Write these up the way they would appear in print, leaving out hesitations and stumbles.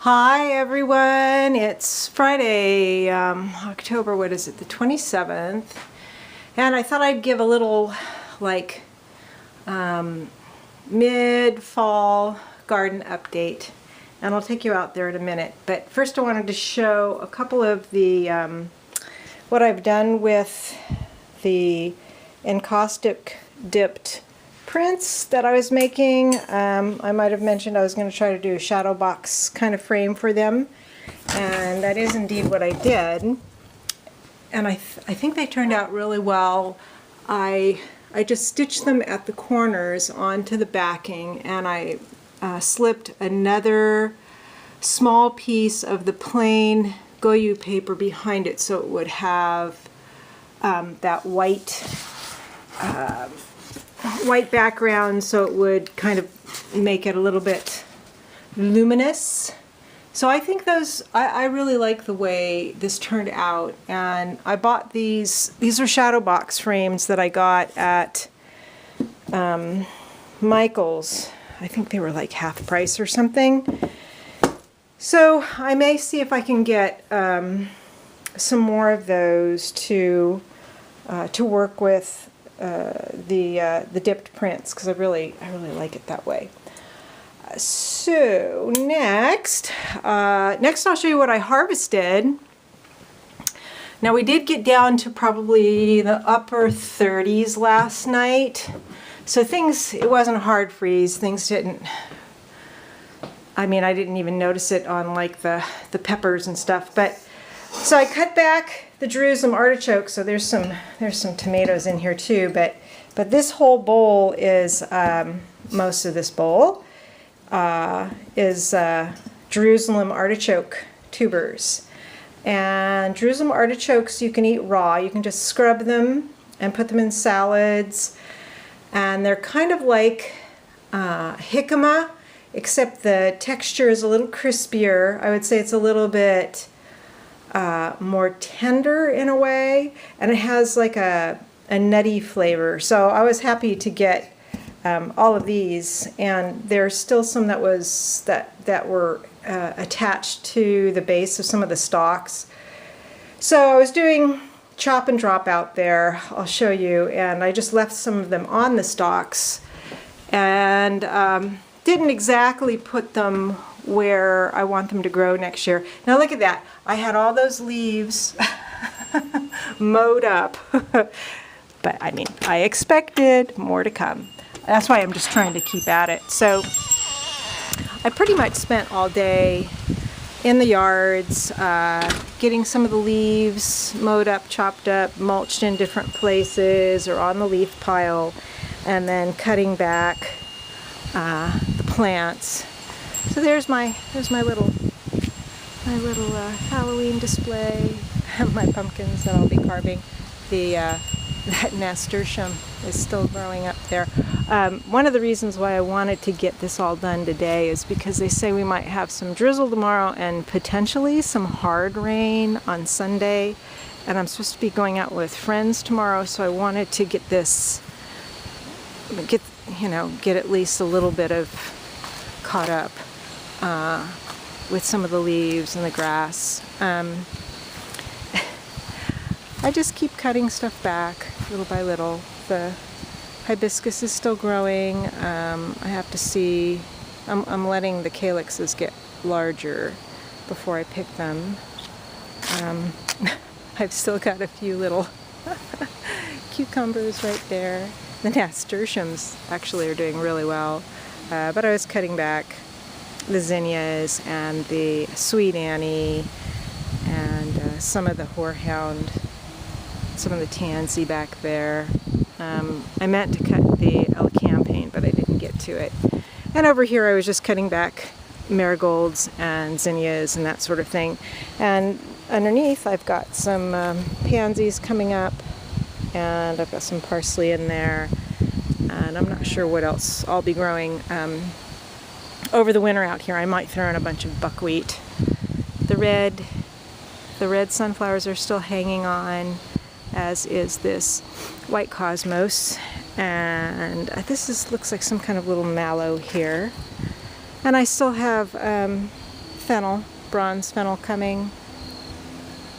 Hi everyone, it's Friday, October, what is it, the 27th, and I thought I'd give a little like mid-fall garden update, and I'll take you out there in a minute. But first I wanted to show a couple of the what I've done with the encaustic dipped prints that I was making. I might have mentioned I was going to try to do a shadow box kind of frame for them, and that is indeed what I did, and I think they turned out really well. I just stitched them at the corners onto the backing, and I slipped another small piece of the plain Goyu paper behind it so it would have that white background, so it would kind of make it a little bit luminous. So I think I really like the way this turned out, and I bought these are shadow box frames that I got at Michael's. I think they were like half price or something. So I may see if I can get some more of those to work with the dipped prints, because I really like it that way. So next I'll show you what I harvested. Now we did get down to probably the upper 30s last night, so it wasn't a hard freeze. Things didn't, I mean, I didn't even notice it on like the peppers and stuff. But so I cut back the Jerusalem artichoke, so there's some tomatoes in here too, but this whole bowl is most of this bowl is Jerusalem artichoke tubers. And Jerusalem artichokes you can eat raw. You can just scrub them and put them in salads, and they're kind of like jicama, except the texture is a little crispier. I would say it's a little bit more tender in a way, and it has like a nutty flavor. So I was happy to get all of these, and there's still some that were attached to the base of some of the stalks. So I was doing chop and drop out there, I'll show you, and I just left some of them on the stalks, and didn't exactly put them where I want them to grow next year. Now look at that. I had all those leaves mowed up. But I mean, I expected more to come. That's why I'm just trying to keep at it. So I pretty much spent all day in the yards, getting some of the leaves mowed up, chopped up, mulched in different places or on the leaf pile, and then cutting back the plants. So there's my little Halloween display. My pumpkins that I'll be carving. That nasturtium is still growing up there. One of the reasons why I wanted to get this all done today is because they say we might have some drizzle tomorrow and potentially some hard rain on Sunday, and I'm supposed to be going out with friends tomorrow, so I wanted to get at least a little bit of caught up with some of the leaves and the grass. I just keep cutting stuff back little by little. The hibiscus is still growing. I have to see, I'm letting the calyxes get larger before I pick them. I've still got a few little cucumbers right there. The nasturtiums actually are doing really well, but I was cutting back the zinnias and the sweet Annie and some of the horehound, some of the tansy back there. I meant to cut the elecampane, but I didn't get to it. And over here I was just cutting back marigolds and zinnias and that sort of thing. And underneath I've got some pansies coming up, and I've got some parsley in there, and I'm not sure what else I'll be growing over the winter out here. I might throw in a bunch of buckwheat. The red sunflowers are still hanging on, as is this white cosmos, and this looks like some kind of little mallow here. And I still have fennel, bronze fennel coming.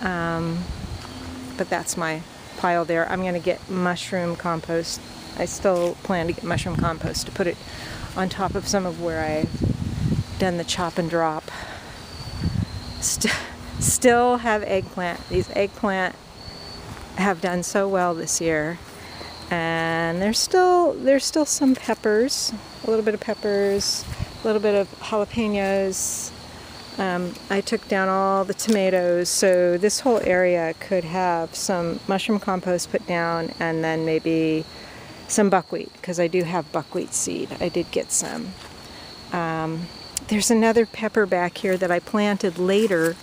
But that's my pile there. I'm going to get mushroom compost. I still plan to get mushroom compost to put it on top of some of where I've done the chop and drop. Still have eggplant. These eggplant have done so well this year. And there's still some peppers, a little bit of peppers, a little bit of jalapenos. I took down all the tomatoes, so this whole area could have some mushroom compost put down and then maybe some buckwheat, because I do have buckwheat seed. I did get some. There's another pepper back here that I planted later,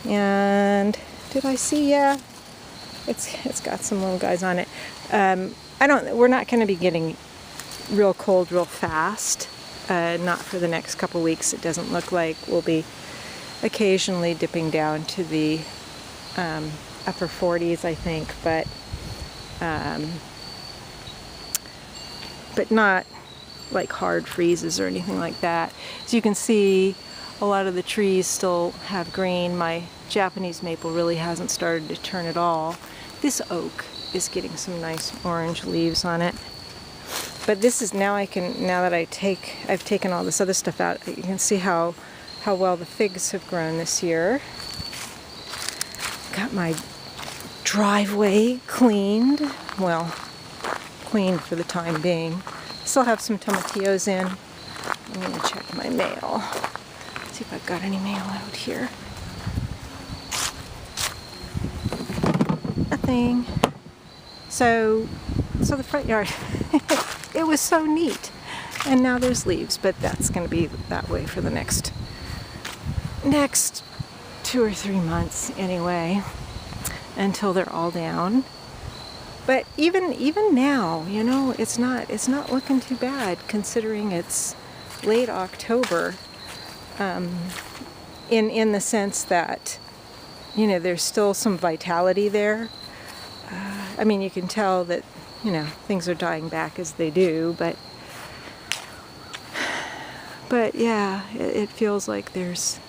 and did I see? Yeah, it's got some little guys on it. We're not going to be getting real cold real fast. Not for the next couple weeks. It doesn't look like. We'll be occasionally dipping down to the upper 40s, I think, but not like hard freezes or anything like that. As you can see, a lot of the trees still have green. My Japanese maple really hasn't started to turn at all. This oak is getting some nice orange leaves on it. But this is now that I've taken all this other stuff out, you can see how well the figs have grown this year. Got my driveway cleaned. Well, cleaned for the time being. Still have some tomatillos in. I'm going to check my mail. See if I've got any mail out here. Nothing. So the front yard, it was so neat. And now there's leaves, but that's going to be that way for the next 2 or 3 months anyway, until they're all down. But even now, you know, it's not looking too bad considering it's late October. In the sense that, you know, there's still some vitality there. I mean, you can tell that, you know, things are dying back as they do, but yeah, it feels like there's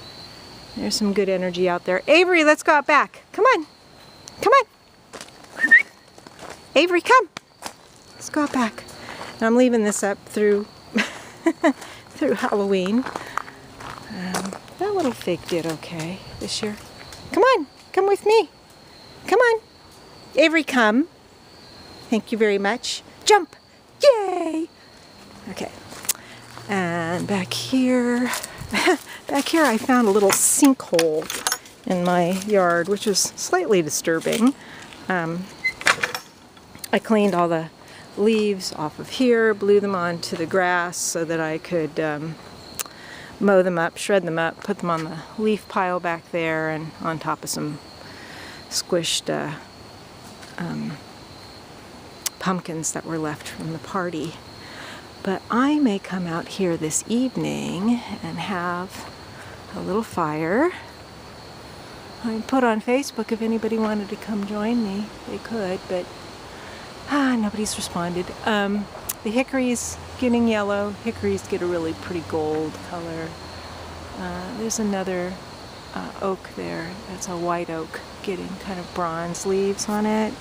some good energy out there. Avery, let's go out back. Come on. Come on. Avery, come. Let's go out back. And I'm leaving this up through through Halloween. That little fig did okay this year. Come on. Come with me. Come on. Avery, come. Thank you very much. Jump. Yay. Okay. And back here I found a little sinkhole in my yard, which is slightly disturbing. I cleaned all the leaves off of here, blew them onto the grass so that I could mow them up, shred them up, put them on the leaf pile back there and on top of some squished pumpkins that were left from the party. But I may come out here this evening and have a little fire. I put on Facebook if anybody wanted to come join me. They could, but nobody's responded. The hickory's getting yellow. Hickories get a really pretty gold color. There's another oak there. That's a white oak getting kind of bronze leaves on it.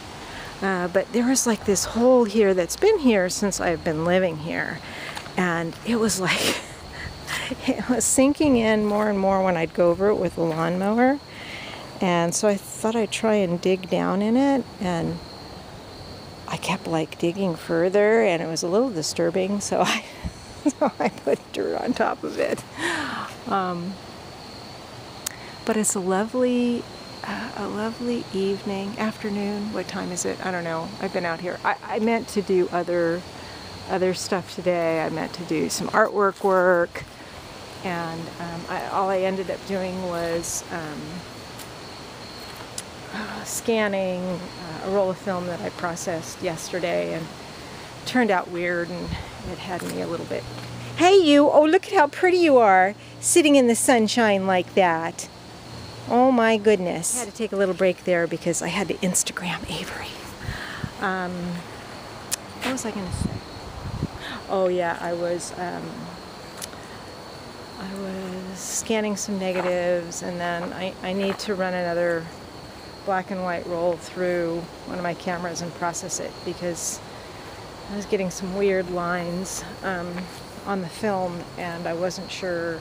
But there was like this hole here that's been here since I've been living here. And it was like, it was sinking in more and more when I'd go over it with the lawnmower. And so I thought I'd try and dig down in it. And I kept like digging further and it was a little disturbing. So I put dirt on top of it. But it's a lovely afternoon. What time is it? I don't know. I've been out here. I meant to do other stuff today. I meant to do some artwork work, and all I ended up doing was scanning a roll of film that I processed yesterday, and it turned out weird, and it had me a little bit. Hey you! Oh, look at how pretty you are, sitting in the sunshine like that. Oh my goodness. I had to take a little break there because I had to Instagram Avery. What was I going to say? Oh yeah, I was I was scanning some negatives, and then I need to run another black and white roll through one of my cameras and process it, because I was getting some weird lines on the film, and I wasn't sure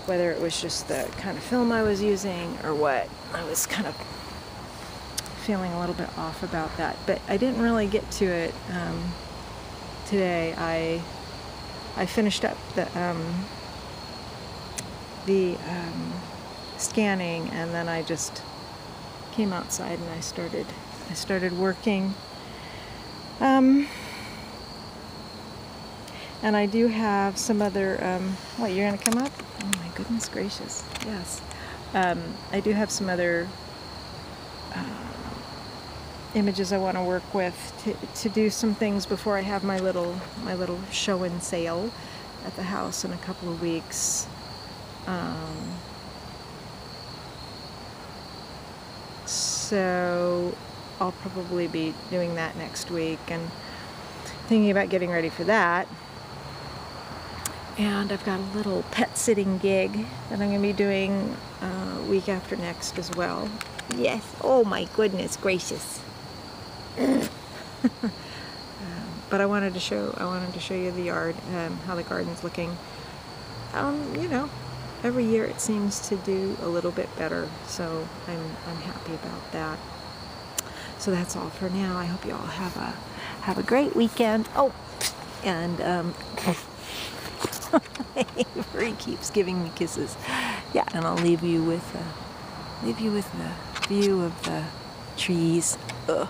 whether it was just the kind of film I was using or what. I was kind of feeling a little bit off about that, but I didn't really get to it today. I finished up the scanning, and then I just came outside and I started working. And I do have some other, what, you're gonna come up? Oh my goodness gracious, yes. I do have some other images I want to work with to do some things before I have my little show and sale at the house in a couple of weeks. So I'll probably be doing that next week and thinking about getting ready for that. And I've got a little pet sitting gig that I'm going to be doing week after next as well. Yes. Oh my goodness gracious. But I wanted to show you the yard, how the garden's looking. You know, every year it seems to do a little bit better, so I'm happy about that. So that's all for now. I hope you all have a great weekend. Oh, and Avery keeps giving me kisses. Yeah, and I'll leave you with the view of the trees. Ugh.